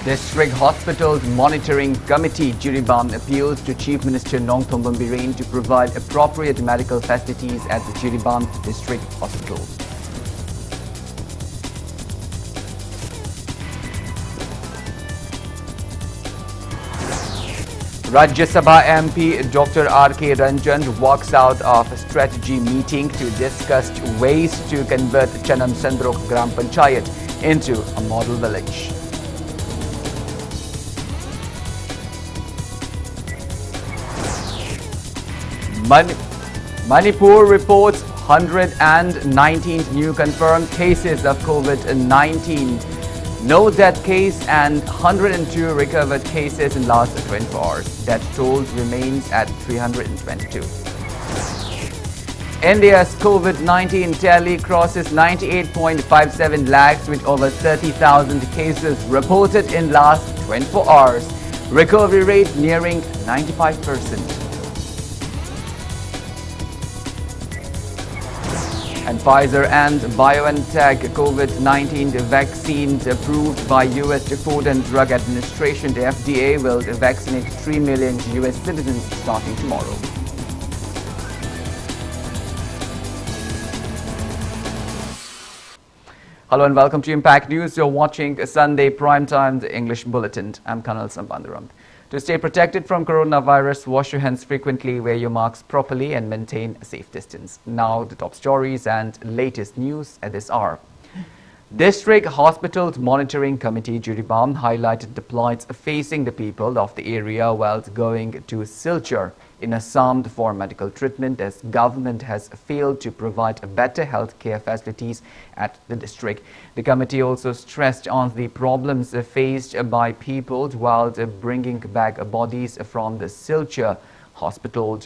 District Hospitals Monitoring Committee Jiribam appeals to Chief Minister Nongthombam Bireen to provide appropriate medical facilities at the Jiribam District Hospital. Rajya Sabha MP Dr. R.K. Ranjan walks out of a strategy meeting to discuss ways to convert Chanam Sandrok Gram Panchayat into a model village. Manipur reports 119 new confirmed cases of COVID-19. No death case and 102 recovered cases in last 24 hours. Death toll remains at 322. India's COVID-19 tally crosses 98.57 lakhs with over 30,000 cases reported in last 24 hours. Recovery rate nearing 95%. And Pfizer and BioNTech COVID-19 vaccines approved by U.S. Food and Drug Administration, the FDA, will vaccinate 3 million U.S. citizens starting tomorrow. Hello and welcome to Impact News. You're watching Sunday Primetime, the English Bulletin. I'm Kanel Shambanduram. To stay protected from coronavirus, wash your hands frequently, wear your masks properly and maintain a safe distance. Now the top stories and latest news at this hour. District Hospitals Monitoring Committee Jiribam highlighted the plights facing the people of the area whilst going to Silchar in Assam for medical treatment, as government has failed to provide better health care facilities at the district. The committee also stressed on the problems faced by people while bringing back bodies from the Silchar hospital.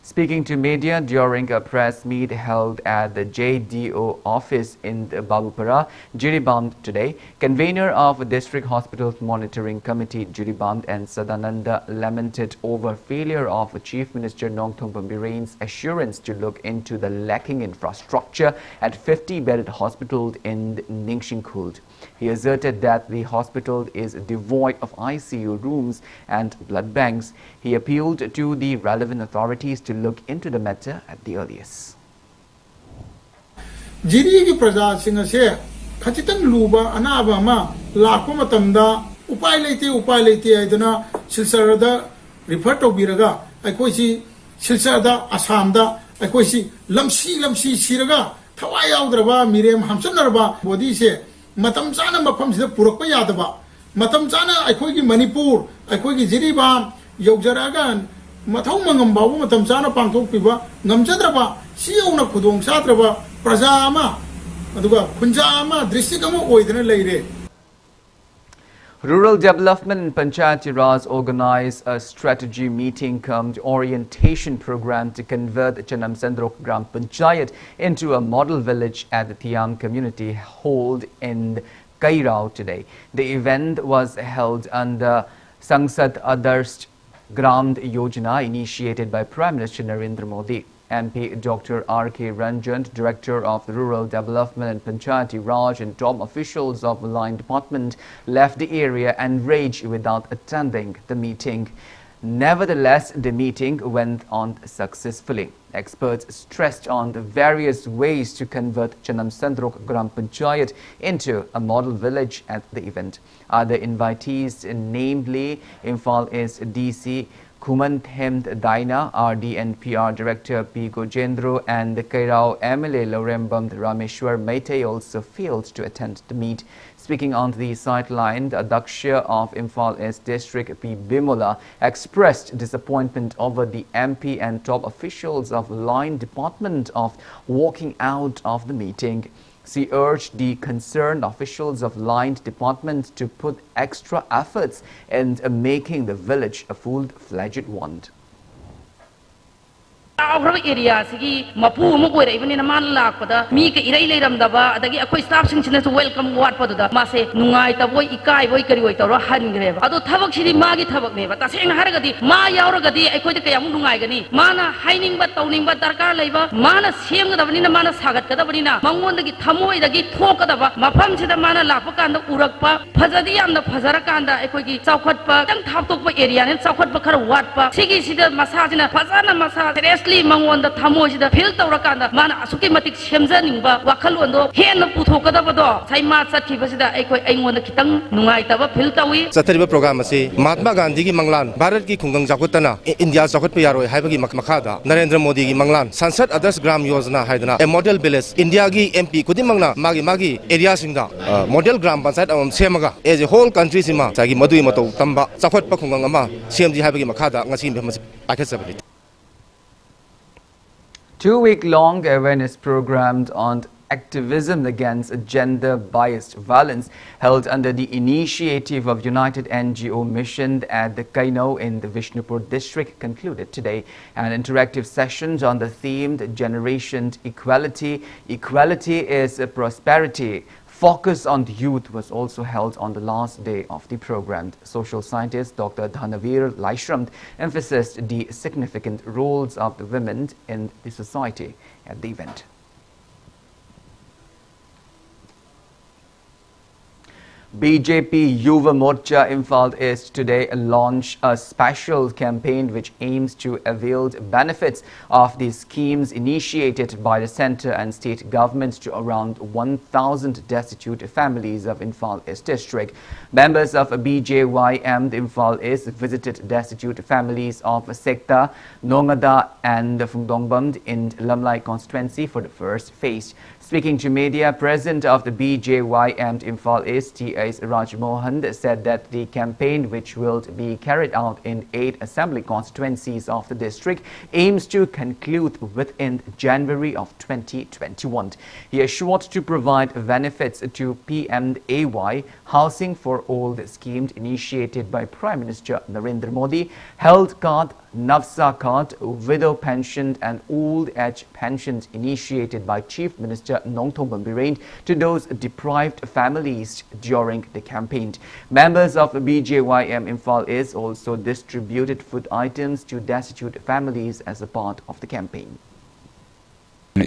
Speaking to media during a press meet held at the JDO office in Babupara, Jiribam today, convener of District Hospitals Monitoring Committee Jiribam and Sadananda lamented over failure of Chief Minister Nongthombam Bireen's assurance to look into the lacking infrastructure at 50-bedded hospital in Ningshinkhuld. He asserted that the hospital is devoid of ICU rooms and blood banks. He appealed to the relevant authorities to look into the matter at the earliest. Jiri praja singa se khachitang luba anaba ma lakpa matamda upai lete aiduna silsar da refer to biraga aikoi si silsar da Assam da aikoi si lamsi siraga thawai yaudraba mirem hamsanarba body se matam chana mafam sida purakpa yadaba matam chana aikoi gi Manipur aikoi gi Jiribam yaujaraga mathau mangam babu matam chana pangthok piba ngamjadraba siyauna khudong sadraba praja ama aduga khunja ama district ama oidana leire. Rural Development and Panchayati Raj organized a strategy meeting cum orientation program to convert Chanam Sandrok Gram Panchayat into a model village at the Thiam community held in Kairao today. The event was held under Sangsad Adarsh Gram Yojana initiated by Prime Minister Narendra Modi. MP Dr. R.K. Ranjan, Director of Rural Development and Panchayati Raj, and top officials of the line department left the area enraged without attending the meeting. Nevertheless, the meeting went on successfully. Experts stressed on the various ways to convert Chanam Sandrok Gram Panchayat into a model village at the event. Other invitees, namely Imphal East DC Kumanthem Daina, RD and PR Director P. Gojendro, and the Kairao MLA Lorembam Rameshwar Maite also failed to attend the meet. Speaking on the sideline, the Daksha of Imphal East District P. Bimola expressed disappointment over the MP and top officials of line department of walking out of the meeting. She urged the concerned officials of line department to put extra efforts in making the village a full-fledged one. Our area, Sigi, Mapu, Mugo, even in a man lak, but Mika Irailam Dava, the Aqua staff to welcome what for the Mase, Nungai, the boy Ikai, Boykari, or Hangrave. I don't have actually Magi Tabak, but the same Haragati, Maya Oragadi, Equaticam Nungagani, Mana, hiding but owning but Darka labor, Mana, Siam, the Vanina Mana Sagat, Katabina, Mangon, the Tamoy, the Git Tokadava, Mapam, the Mana Lapakan, the Urakpa, Pazadi and the Pazarakanda, Equaki, Saukatpa, and Taptok area, and Saukatpaka, Watpa, Sigi, the massage in a Pazana massage. Mangon the Tamoji the Pilta Rakanda, Mana Asukimatic Shemzaning, Wakalondo, Hen of Putokadabado, Saima Sakivasida, Equa Angwan the Kitang, Nuaitava, Piltawi. Satariba Programasi, Mahatma Gandhi Manglan, Bharat Kungang Zakutana, India Zakutpiaro, Habagi Makmakada, Narendra Modi Manglan, Sansat Adas Gram Yosna Haidana, a model village, India MP Kudimangna, Magi, area Singa, model Gram Bansat on Semaga, as a whole country Sima, Sagi Maduimoto, Tamba, Sakut Pakungama, CMG Habagi Makada, Nasim Akasabit. 2-week-long awareness program on activism against gender-biased violence held under the initiative of United NGO Mission at the Kanel in the Vishnupur district concluded today. An interactive session on the themed Generation Equality, Equality is Prosperity, Focus on the Youth was also held on the last day of the program. Social scientist Dr. Dhanavir Laishram emphasized the significant roles of the women in the society at the event. BJP Yuva Morcha Imphal East today launched a special campaign which aims to avail the benefits of the schemes initiated by the centre and state governments to around 1,000 destitute families of Imphal East district. Members of BJYM Imphal East visited destitute families of Sekta, Nongada and Phungdongbam in Lamlai constituency for the first phase. Speaking to media, President of the BJYM Imphal East, T.S. Rajmohan, said that the campaign, which will be carried out in 8 assembly constituencies of the district, aims to conclude within January of 2021. He assured to provide benefits to PMAY, Housing for All scheme initiated by Prime Minister Narendra Modi, Health Card, Navsa Card, Widow Pension and Old Age Pensions initiated by Chief Minister Nongthong Biren to those deprived families during the campaign. Members of BJYM Imphal East also distributed food items to destitute families as a part of the campaign.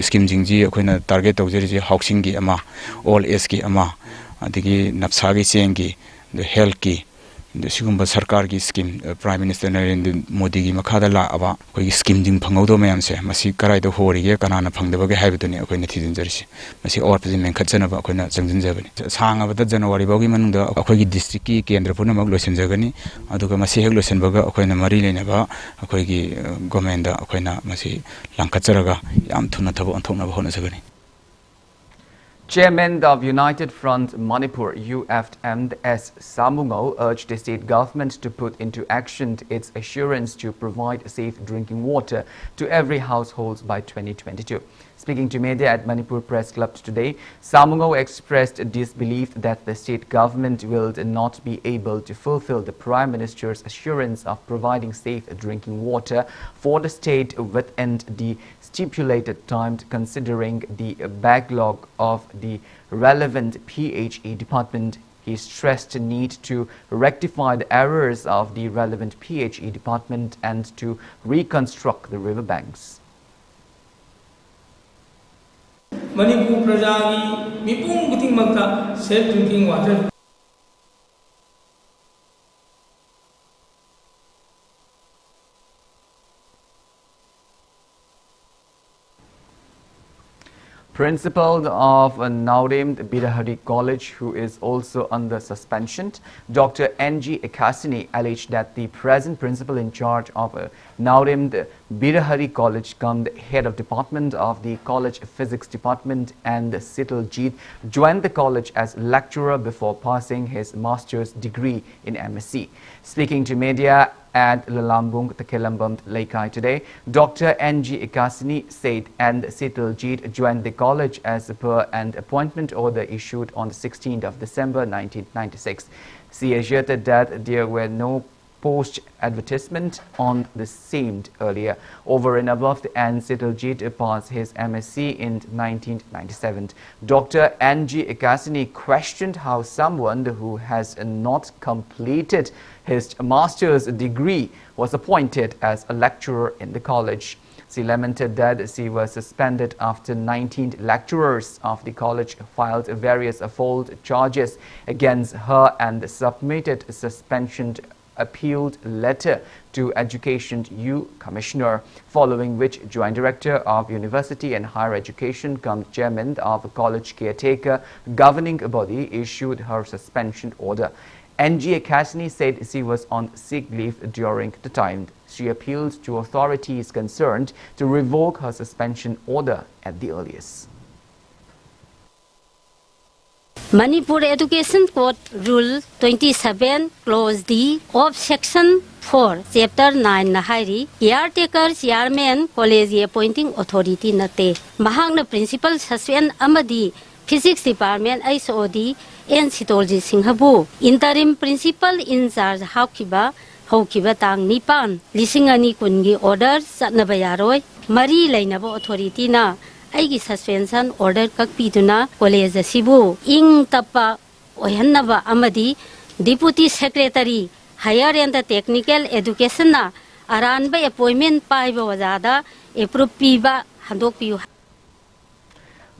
Scheme jingji akoina target tawjeri housing gi ama, all age gi ama, adigi nafsa gi chengi, the health gi, the Sigumba Sarkar gi scheme, Prime Minister Narendra Modi gi makada la aba, koi scheme jing phangodo mayam se, masi karai do hori ge kanana phangdaba ge haibutuni akoina thidin jarisi, masi or pesi menkhatjana ba akoina jangjin jabani. Sang abada January bagi manungda akoi gi district ki kendra purna mag losen jagani, aduga masi hek losen baga akoina mari lena ba akoi gi government da akoina masi langkhatjaraga yam thuna thabo anthokna ba hona jagani. Chairman of United Front Manipur UFM S. Samungo urged the state government to put into action its assurance to provide safe drinking water to every household by 2022. Speaking to media at Manipur Press Club today, Samungo expressed disbelief that the state government will not be able to fulfill the Prime Minister's assurance of providing safe drinking water for the state within the stipulated time, considering the backlog of the relevant PHE department. He stressed the need to rectify the errors of the relevant PHE department and to reconstruct the riverbanks. Manipur Prajagi Mipung Guting Magta safe drinking water. Principal of now-named Birahari College, who is also under suspension, Dr. N.G. Ekasini, alleged that the present principal in charge of now-named Birahari College, come the head of department of the college physics department, and Sitaljit joined the college as lecturer before passing his master's degree in MSc. Speaking to media at Lalambung, Takelambam, Laikai today, Dr. N.G. Ekasini said and Sitaljit joined the college as per an appointment order issued on the 16th of December 1996. She asserted that there were no post advertisement on the same earlier. Over and above, N. Sitaljit passed his MSc in 1997. Dr. N.G. Ekasini questioned how someone who has not completed his master's degree was appointed as a lecturer in the college. She lamented that she was suspended after 19 lecturers of the college filed various fault charges against her and submitted a suspension appealed letter to Education U Commissioner, following which Joint Director of University and Higher Education cum Chairman of College Caretaker Governing Body issued her suspension order. N.G. Ekasini said she was on sick leave during the time. She appealed to authorities concerned to revoke her suspension order at the earliest. Manipur Education Code Rule 27 Clause D of Section 4 Chapter 9 na hairi caretaker chairman college appointing authority nate mahangna principal suspend amadi physics department ISOD and Sitolji Singhabu interim principal in charge haukiba tang nipan lisingani kungi order satnaba yaroi mari lainaba authority na aigi suspension order kakpiduna college asibu ing tapa ohannaba amadi deputy secretary higher and technical education na aranba appointment paiba wajada approve piba handok piu.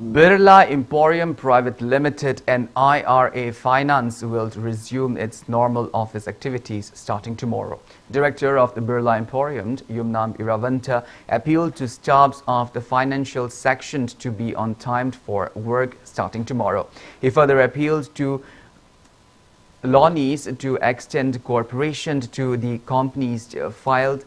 Birla Emporium Private Limited and IRA Finance will resume its normal office activities starting tomorrow. Director of the Birla Emporium, Yumnam Iravanta, appealed to staffs of the financial section to be on time for work starting tomorrow. He further appealed to Lonis to extend cooperation to the company's field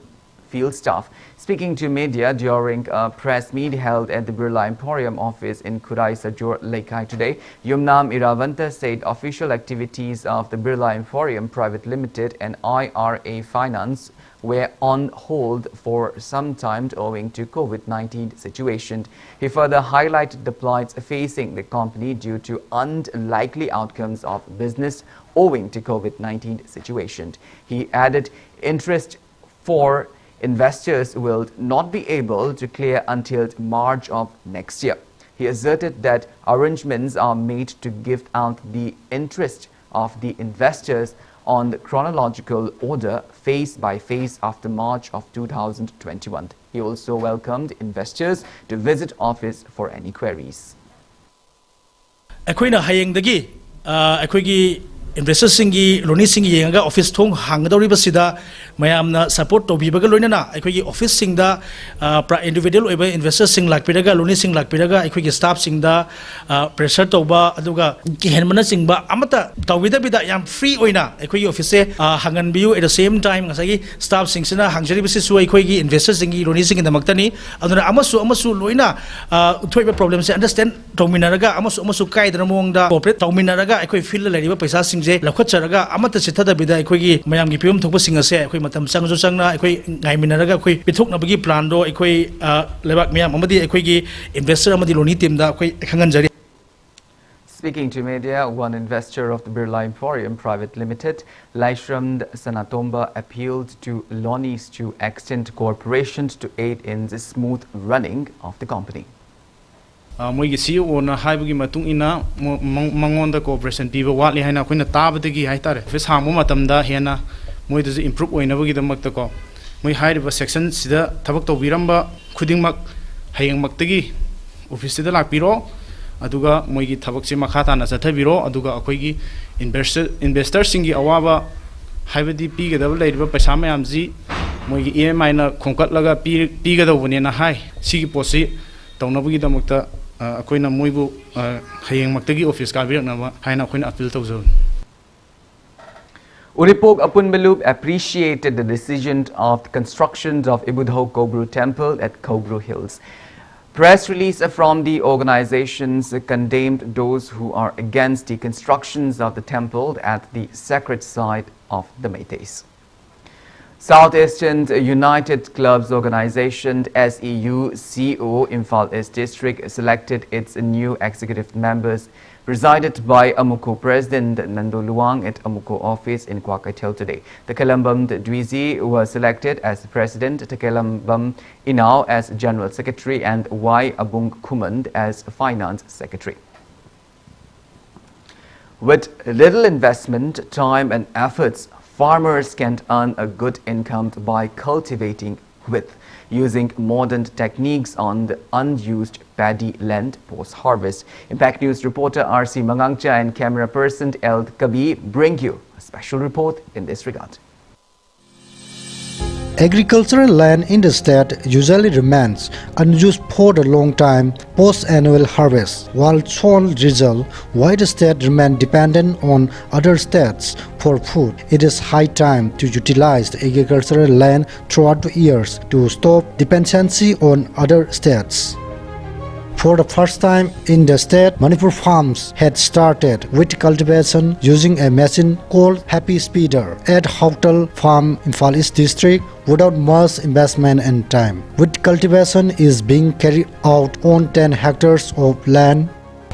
staff. Speaking to media during a press meet held at the Birla Emporium office in Kurai Sajor Laikai today, Yumnam Iravanta said official activities of the Birla Emporium Private Limited and IRA Finance were on hold for some time owing to COVID-19 situation. He further highlighted the plights facing the company due to unlikely outcomes of business owing to COVID-19 situation. He added interest for investors will not be able to clear until March of next year. He asserted that arrangements are made to give out the interest of the investors on the chronological order phase by phase after March of 2021. He also welcomed investors to visit office for any queries. Investors singi loni singi yenga office thong hangdori basida mayamna support to bibaga loinana akhoi office singda individual oiba investors sing lakpiraga loni sing lakpiraga akhoi staff singda pressure toba aduga kihenmana singba amata tawida bida yam free oina akhoi office hangan biu at the same time ngasagi staff singsina hangjari bisi su akhoi gi investors singi loni singi damaktani aduna amasu loina thoiba problems understand tominaraga amasu kaidra mongda corporate tominaraga akhoi feel lariba paisa sing Lakacharaga, Amata Sita Bida, Equi, Mayam Gipium Toposing a say, Equimatam Sango Sanga, Equi, Naiminaga, Pitok Nabagi Plando, Equi, Levak Miam, Amadi, Equi, investor Amadilonitim, da Hanganjari. Speaking to media, one investor of the Birla Emporium Private Limited, Laishram Sanatomba, appealed to Lonis to extend cooperation to aid in the smooth running of the company. Moigi CEO na haibagi matung ina mangonda cooperation piba watli haina koina tabadagi haitare face hamu matamda hena moidu improve oinabagi damakta ko moi haiba section sida thabak to biramba khudingmak hayengmaktagi office da lakpiro aduga moigi thabak se makhata na chathabiro aduga akoigi investor singi awaba haibadi piga da leiba paisa mayamji moigi EMI na khongkat laga piga da bone na hai sigi posi tawnabagi damakta akoina moibu hayeng maktagi office ka biraknaba haina akoina appeal tawzo. Uripok Apunbelup appreciated the decision of the construction of Ibudho Kogru Temple at Kogru Hills. Press release from the organizations condemned those who are against the constructions of the temple at the sacred site of the Meiteis. Southeastern United Clubs Organization SEU CO Imphal East District selected its new executive members presided by Amuko President Nando Luang at Amuko office in Kwakaitel today. Takelambam Dwizi was selected as President, Takelambam Inao as General Secretary and Y. Abung Kumand as Finance Secretary. With little investment, time and efforts, farmers can earn a good income by cultivating with using modern techniques on the unused paddy land post-harvest. Impact News reporter R.C. Mangangcha and camera person El Kabi bring you a special report in this regard. Agricultural land in the state usually remains unused for a long time post-annual harvest, while soil result, why the state remain dependent on other states for food. It is high time to utilize the agricultural land throughout the years to stop dependency on other states. For the first time in the state, Manipur farms had started with cultivation using a machine called Happy Speeder at Hautal Farm, Imphal East District, without much investment and time. With cultivation is being carried out on 10 hectares of land.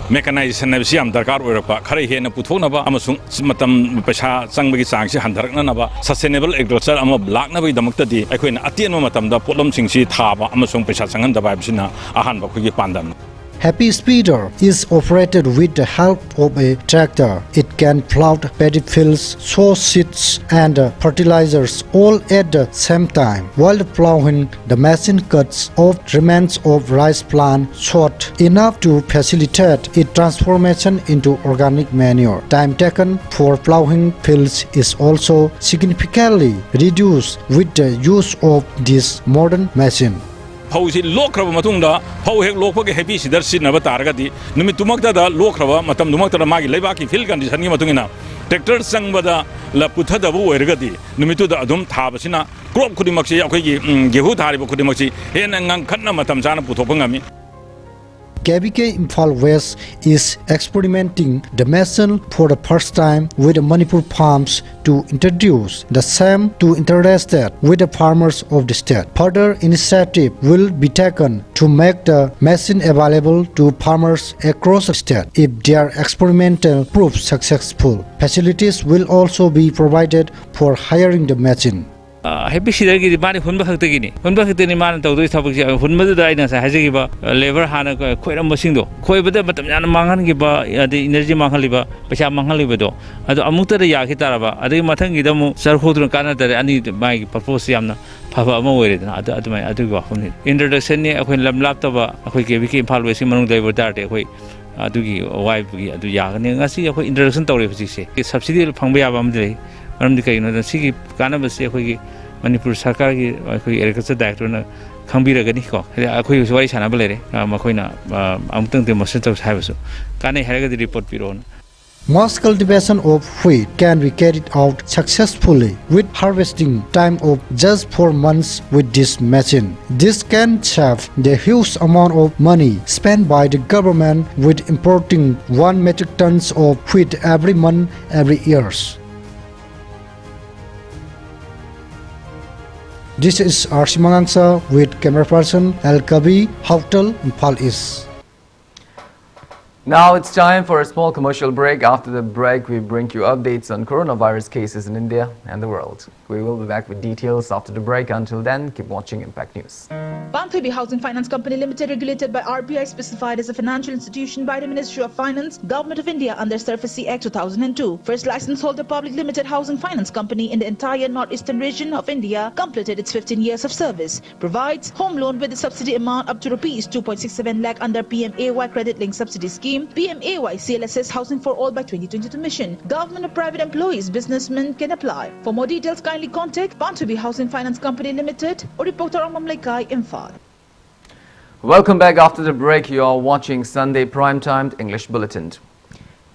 Mechanization is very important. Khare hena puthonaba amasung matam paisa changbagi changsi handaraknanaba sustainable agriculture ama laknabai damakta di aikoina atienma matamda potlom singsi thaba amasung paisa changhandaba habsina ahanba khogi pandan. Happy Speeder is operated with the help of a tractor. It can plow paddy fields, sow seeds and fertilizers all at the same time. While plowing, the machine cuts off remnants of rice plant short enough to facilitate its transformation into organic manure. Time taken for plowing fields is also significantly reduced with the use of this modern machine. Pausi lokraba matungda pau hek lokpage happy sidar sinaba targati numitumakta da lokraba matam dumakta magi lebaki fil condition gi matungina tractor sangbada la puthada bu ergadi numitu da adum thabasina crop khudimakse akhoi gehu thariba khudimakse hena ngang khatna matam jana puthopangami. KBK Imphal West is experimenting the machine for the first time with Manipur farms to introduce the same to interested with the farmers of the state. Further initiative will be taken to make the machine available to farmers across the state. If their experimental proves successful, facilities will also be provided for hiring the machine. Happy Speeder gi mani hunba khakta man tawdoi thabak ji hunba da aina sa haji ba labor hana khoiram masing do khoibada matam yana mangan gi ba adi energy manghali ba paisa manghali ba do ado amukta da ya khitara ba adi mathang gi damu sar khodun kana da ani mai purpose yamna phaba ama oire da adu mai adu ba humni introduction ni akhoi lamlap ta ba akhoi KBK Imphal West manung dai dar te akhoi adu gi wife gi adu ya ne ngasi akhoi introduction tawre phuji se subsidy phangba ya ba amdei maramdi kai no sigi kana base akhoi Manipur Sarkar gi akhoi agriculture director na khambiragani ko akhoi wari sana balere makhoina amtang te master taw haibasu kane haraga report piro. Mass cultivation of wheat can be carried out successfully with harvesting time of just 4 months with this machine. This can save the huge amount of money spent by the government with importing 1 metric tons of wheat every month every year. This is R.C. Mangangsa with camera person El Kabi, Hautal, Imphal East. Now it's time for a small commercial break. After the break, we bring you updates on coronavirus cases in India and the world. We will be back with details after the break. Until then, keep watching Impact News. Banthabi Housing Finance Company Limited, regulated by RBI, specified as a financial institution by the Ministry of Finance, Government of India under SURFACE Act 2002. First license holder public limited housing finance company in the entire northeastern region of India, completed its 15 years of service. Provides home loan with the subsidy amount up to Rs 2.67 lakh under PMAY credit linked subsidy scheme, PMAY CLSS Housing for All by 2022 mission. Government or private employees, businessmen can apply. For more details, kindly contact Banthabi Housing Finance Company Limited or reporter Amam Laikai, Imphal. Welcome back after the break. You are watching Sunday Prime-Timed English Bulletin.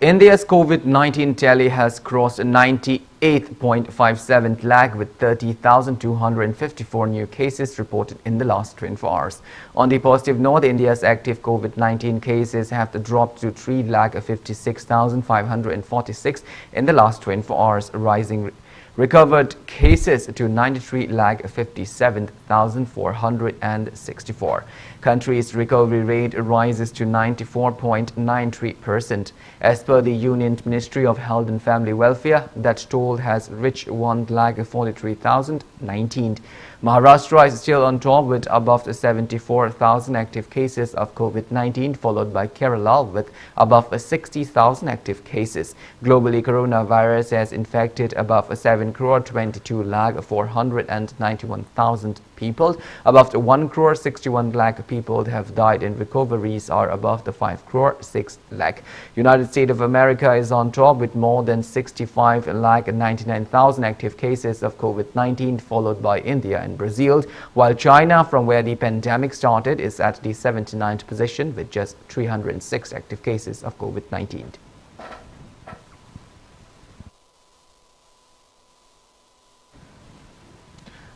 India's COVID-19 tally has crossed 98.57 lakh with 30,254 new cases reported in the last 24 hours. On the positive note, India's active COVID-19 cases have dropped to 3,56,546 in the last 24 hours, rising recovered cases to 93,57,464. Country's recovery rate rises to 94.93%. As per the Union Ministry of Health and Family Welfare, that toll has reached 1,43,019. Maharashtra is still on top with above 74,000 active cases of COVID-19, followed by Kerala with above 60,000 active cases. Globally, coronavirus has infected above 7,22,491,000 people. Above 1,61,00,000 people have died, and recoveries are above the 5,06,00,000. United States of America is on top with more than 65,99,000 active cases of COVID-19, followed by India and Brazil, while China, from where the pandemic started, is at the 79th position with just 306 active cases of COVID-19.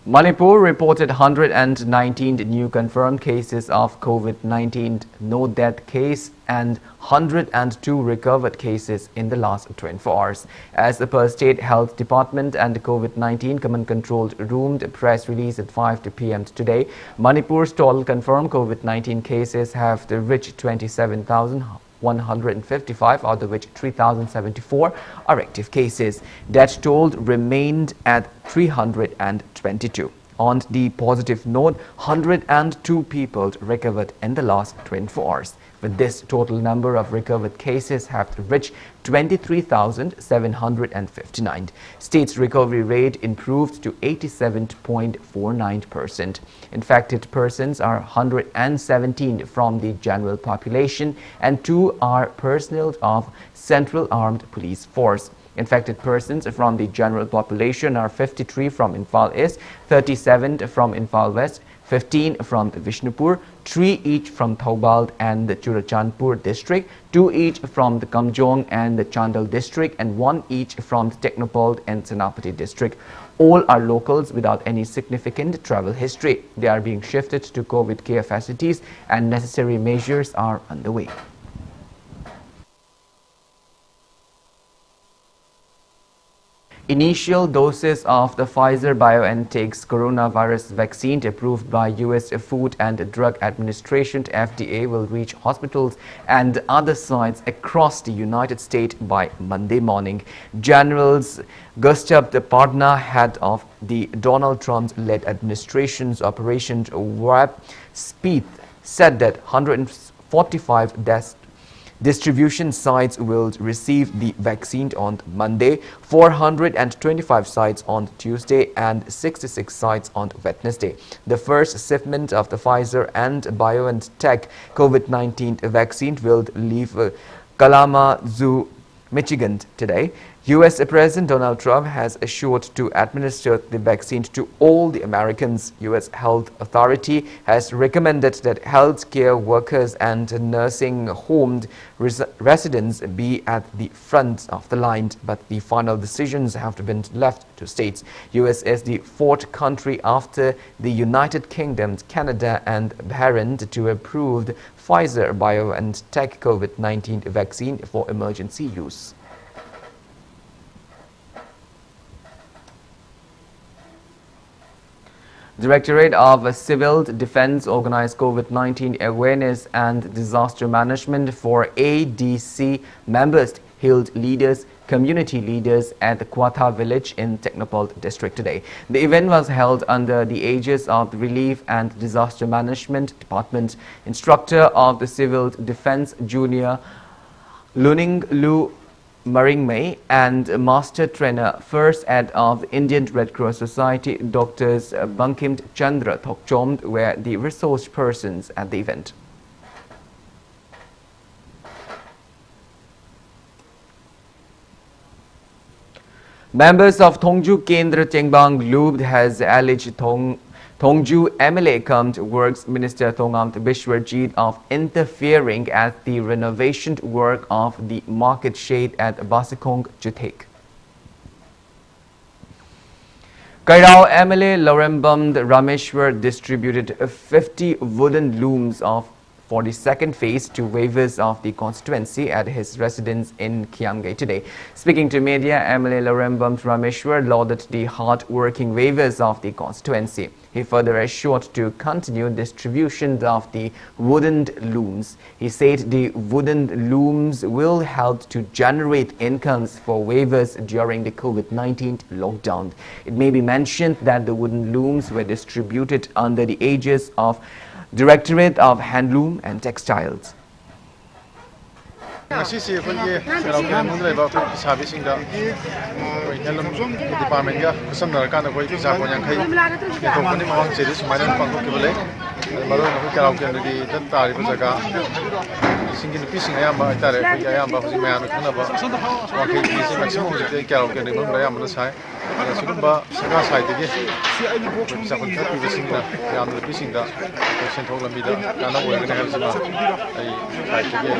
Manipur reported 119 new confirmed cases of COVID-19, no death case, and 102 recovered cases in the last 24 hours. As per State Health Department and the COVID-19 Command Control Room press release at 5 p.m. today, Manipur's total confirmed COVID-19 cases have reached 27,155, out of which 3,074 are active cases. Death toll remained at 322. On the positive note, 102 people recovered in the last 24 hours. With this, total number of recovered cases have reached 23,759. State's recovery rate improved to 87.49%. Infected persons are 117 from the general population, and 2 are personnel of Central Armed Police Force. Infected persons from the general population are 53 from Imphal East, 37 from Imphal West, 15 from Vishnupur, 3 each from Thoubal and the Churachandpur district, 2 each from the Kamjong and the Chandal district, and 1 each from the Technopole and Senapati district. All are locals without any significant travel history. They are being shifted to COVID care facilities, and necessary measures are underway. Initial doses of the Pfizer-BioNTech's coronavirus vaccine approved by U.S. Food and Drug Administration (FDA) will reach hospitals and other sites across the United States by Monday morning. Generals Gustav Partner, head of the Donald Trump-led administration's Operation Warp Speed, said that 145 distribution sites will receive the vaccine on Monday, 425 sites on Tuesday, and 66 sites on Wednesday. The first shipment of the Pfizer and BioNTech COVID-19 vaccine will leave Kalamazoo, Michigan today. U.S. President Donald Trump has assured to administer the vaccine to all the Americans. U.S. Health Authority has recommended that health care workers and nursing home residents be at the front of the line, but the final decisions have been left to states. U.S. is the 4th country after the United Kingdom, Canada, and Bahrain to approve the Pfizer-BioNTech COVID-19 vaccine for emergency use. Directorate of Civil Defense organized COVID-19 awareness and disaster management for ADC members, hailed leaders, community leaders at the Kwatha village in Technopole district today. The event was held under the aegis of the Relief and Disaster Management Department. Instructor of the Civil Defense Junior Luning Lu Maringmei and Master Trainer First Aid of the Indian Red Cross Society, Drs. Bankim Chandra Thokchom, were the resource persons at the event. Members of Thongju Kendra Chengbang Lubd has alleged Thongju MLA cum Works Minister Thongamt Bishwarjit of interfering at the renovation work of the market shade at Basikong Juthek. Kairao MLA Lorembam Rameshwar distributed 50 wooden looms of for the second phase to waivers of the constituency at his residence in Kiamgay today. Speaking to media, MLA Larembam Rameshwar lauded the hard-working waivers of the constituency. He further assured to continue distribution of the wooden looms. He said the wooden looms will help to generate incomes for waivers during the COVID-19 lockdown. It may be mentioned that the wooden looms were distributed under the aegis of Directorate of Handloom and Textiles. Ngasi akhoi serauke mun leba akhoi sabi singda akhoi helum department ga samnar kan akhoi visa ko yang khai to pani mawang cheri sumaina pangko kibale maro akhoi serauke ndi dat tari ba jaga singin pising ayamba tare ayamba hoji mayam khana ba wakhai bisi maximum hoji serauke ndi mun ayamba sai sigumba saga sai dige visa ko thati bisingna yam bisingda senthok lambi da kana oigna helsima ai sai dige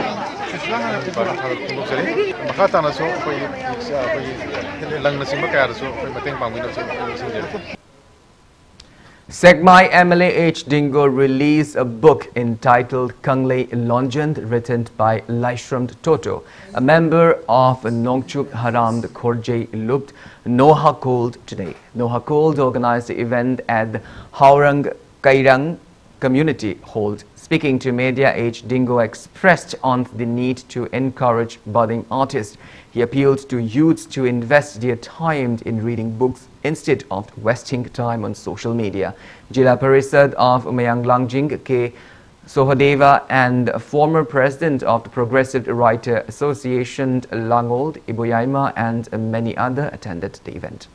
Segmai MLA H. Dingo released a book entitled Kanglei Lonjant, written by Laishram Toto, a member of Nongchuk Haram Khorjai Lupt Noha Kold today. Noha Kold organized the event at the Haurang Kairang Community Hall. Speaking to media, H. Dingo expressed on the need to encourage budding artists. He appealed to youths to invest their time in reading books instead of wasting time on social media. Jila Parisad of Mayanglangjing, K. Sohadeva, and former president of the Progressive Writer Association, Langold Iboyaima, and many others attended the event.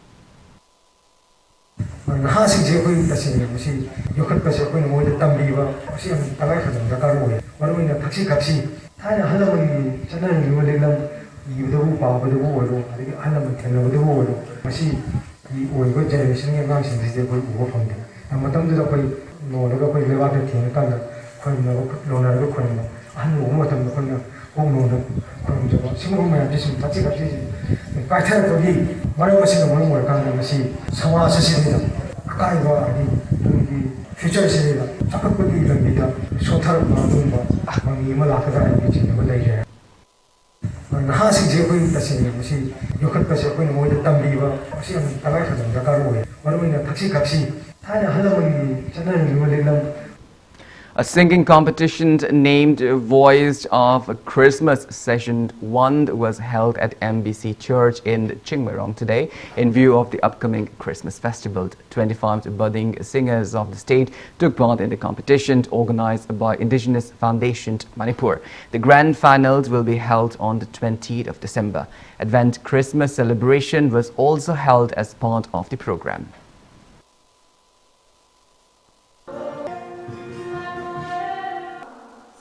A singing competition named Voice of Christmas Session 1 was held at MBC Church in Chingmerong today in view of the upcoming Christmas festival. 25 budding singers of the state took part in the competition organized by Indigenous Foundation Manipur. The grand finals will be held on the 20th of December. Advent Christmas celebration was also held as part of the program.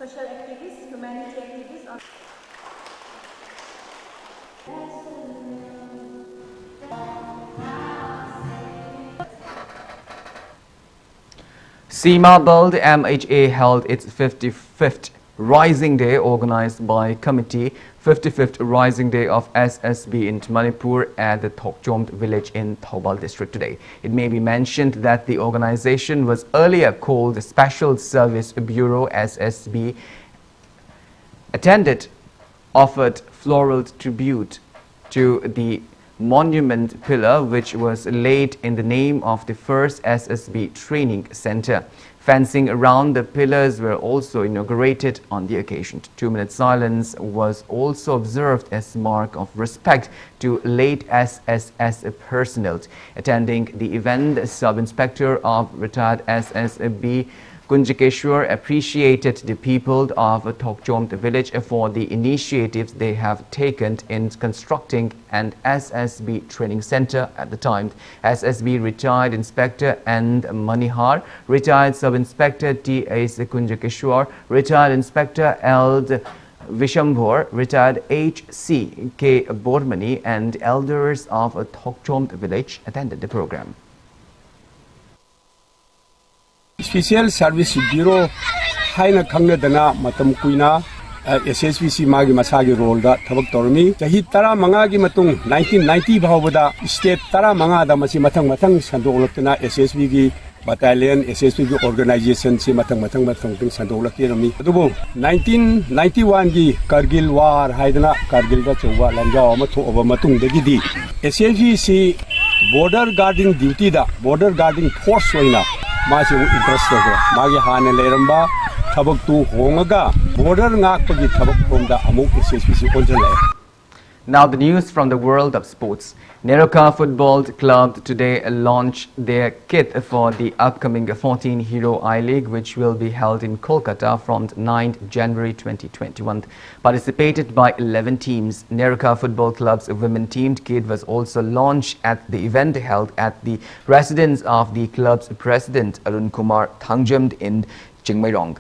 Social activists, humanity activists. Seema Bald MHA held its 55th Rising Day organized by Committee 55th Rising Day of SSB in Manipur at the Thokchom village in Thoubal district today. It may be mentioned that the organization was earlier called the Special Service Bureau SSB, offered floral tribute to the monument pillar which was laid in the name of the first SSB training center. Fencing around the pillars were also inaugurated on the occasion. 2-minute silence was also observed as mark of respect to late SSS personnel. Attending the event, Sub-Inspector of retired SSB Kunjikeshwar appreciated the people of Thokchom village for the initiatives they have taken in constructing an SSB training center at the time. SSB retired Inspector and Manihar, retired Sub-Inspector T.S. Kunjikeshwar, retired Inspector L. Vishambhor, retired H.C. K. Bormani, and elders of Thokchom village attended the program. Special Service Bureau haina khangnadana matam kuina SSBC magi masagi role da thabak tormi jahi tara manga gi matung 1990 bhawbada state tara manga da masi mathang sandolotna SSB gi battalion SSP की organization से मतंग संदोलक के rummy अदुबो 1991 की कारगिल वार हाइदना कारगिल दा चौवा लंजाव अमा थोअबा मतुंग दगी SSP सी border guarding duty da border guarding force होइना मासे interest तोगो मागे हाने लेरंबा थबक तु होंगा border ngakpagi thabak pomda amuk SSP C onjale. Now the news from the world of sports. Neroka Football Club today launched their kit for the upcoming 14 Hero I-League, which will be held in Kolkata from 9th January 2021. Participated by 11 teams, Neroka Football Club's women team kit was also launched at the event held at the residence of the club's president Arun Kumar Thangjamd in Chingmairong.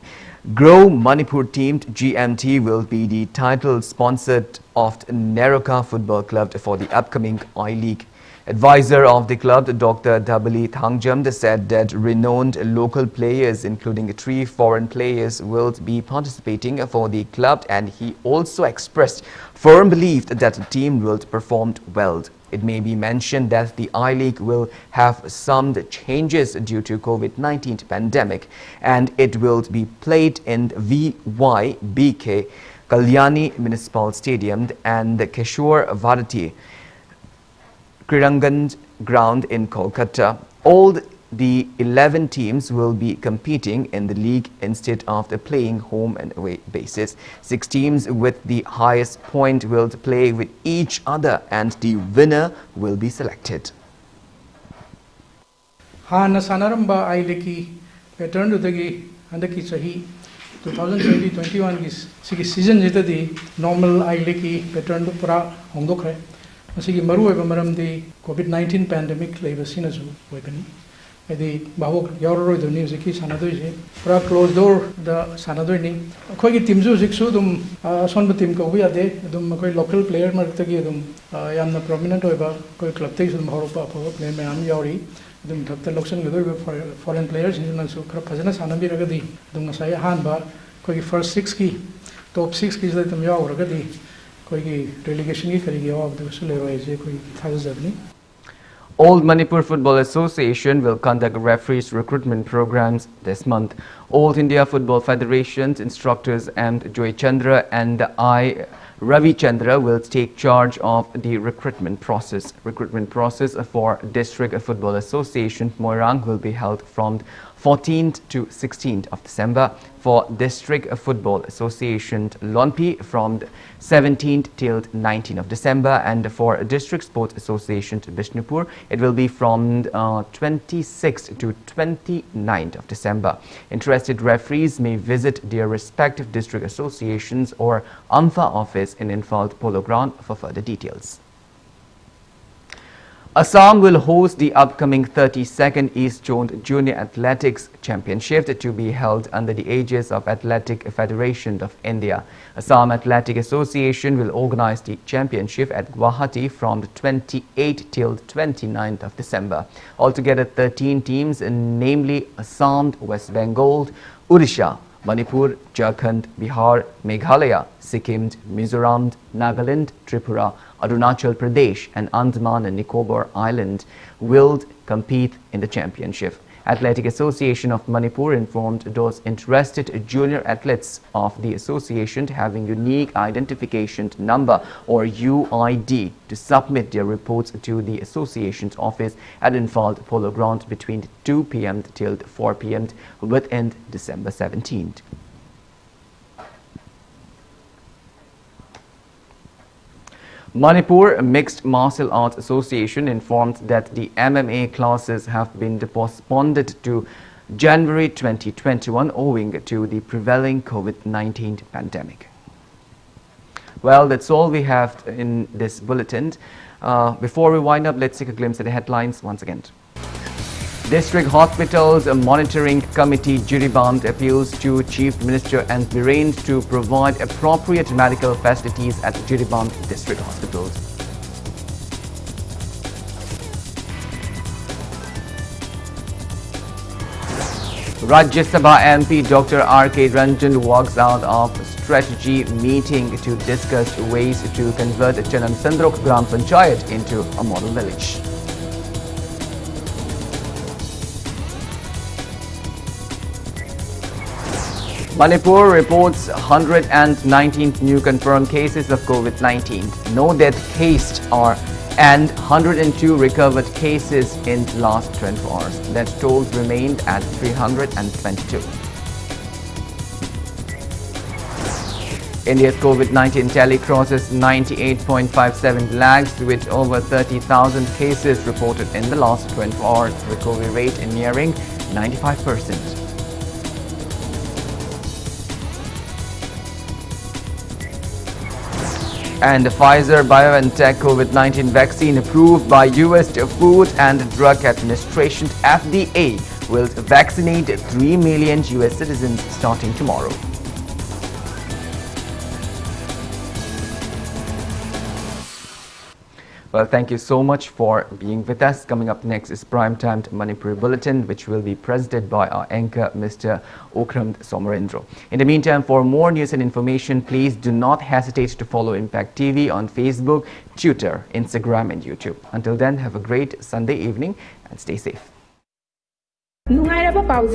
Grow Manipur teamed GMT will be the title sponsored of Neroka Football Club for the upcoming I-League. Advisor of the club, Dr. W. Thangjamd, said that renowned local players, including 3 foreign players, will be participating for the club, and he also expressed firm belief that the team will perform well. It may be mentioned that the I-League will have some changes due to COVID-19 pandemic, and it will be played in VYBK Kalyani Municipal Stadium and the Kishore Varati Krirangan ground in Kolkata. All the 11 teams will be competing in the league instead of playing home and away basis. 6 teams with the highest point will play with each other, and the winner will be selected. Hana Sanaramba I-League pattern to the Andaki Sahi 2020-21 season the normal I-League pattern to Pura Hongdokre. Maru Maram the COVID-19 pandemic labor sinazu weapon. The Bahok Yoro the news ki Sanadu Pura closed door the Sanadu. Kogi Timzu Zixudum Son Tim Koviade, Dum local player Martagidum Yam the prominent over club takes them Horopa play Mayam Yori. The Loxan with foreign players in Pazana Sanabi Ragadi, Dumasaya Hanba, Kogi first 6 key, top 6 keys like the Mia Ragadi, Kogi relegation of the Sulero Kogi. Old Manipur Football Association will conduct referees recruitment programs this month. Old India Football Federation's instructors and Joy Chandra and I. Ravi Chandra will take charge of the recruitment process. Recruitment process for District Football Association Moirang will be held from 14th to 16th of December. For District Football Association Lonpi from 17th till 19th of December, and for District Sports Association Bishnupur, it will be from 26th to 29th of December. Interested referees may visit their respective district associations or AMFA office in Infalt Polo Ground for further details. Assam will host the upcoming 32nd East Zone Junior Athletics Championship to be held under the aegis of Athletic Federation of India. Assam Athletic Association will organize the championship at Guwahati from the 28th till 29th of December. Altogether 13 teams, namely Assam, West Bengal, Odisha, Manipur, Jharkhand, Bihar, Meghalaya, Sikkim, Mizoram, Nagaland, Tripura, Arunachal Pradesh and Andaman and Nicobar Island will compete in the championship. Athletic Association of Manipur informed those interested junior athletes of the association having unique identification number or UID to submit their reports to the association's office at Infalt Polo Ground between 2 p.m. till 4 p.m. within December 17th. Manipur Mixed Martial Arts Association informed that the MMA classes have been postponed to January 2021 owing to the prevailing COVID-19 pandemic. Well, that's all we have in this bulletin. Before we wind up, let's take a glimpse at the headlines once again. District Hospitals Monitoring Committee Jiriband appeals to Chief Minister and Biren to provide appropriate medical facilities at Jiriband District Hospitals. Rajya Sabha MP Dr. R.K. Ranjan walks out of strategy meeting to discuss ways to convert Shambanduram Gram Panchayat into a model village. Manipur reports 119 new confirmed cases of COVID-19. No death case and 102 recovered cases in last 24 hours. That toll remained at 322. India's COVID-19 tally crosses 98.57 lakhs with over 30,000 cases reported in the last 24 hours. Recovery rate nearing 95%. And the Pfizer-BioNTech COVID-19 vaccine approved by US Food and Drug Administration FDA will vaccinate 3 million US citizens starting tomorrow. Well, thank you so much for being with us. Coming up next is Primetime Manipur Bulletin, which will be presented by our anchor, Mr. Okram Somarendra. In the meantime, for more news and information, please do not hesitate to follow Impact TV on Facebook, Twitter, Instagram and YouTube. Until then, have a great Sunday evening and stay safe.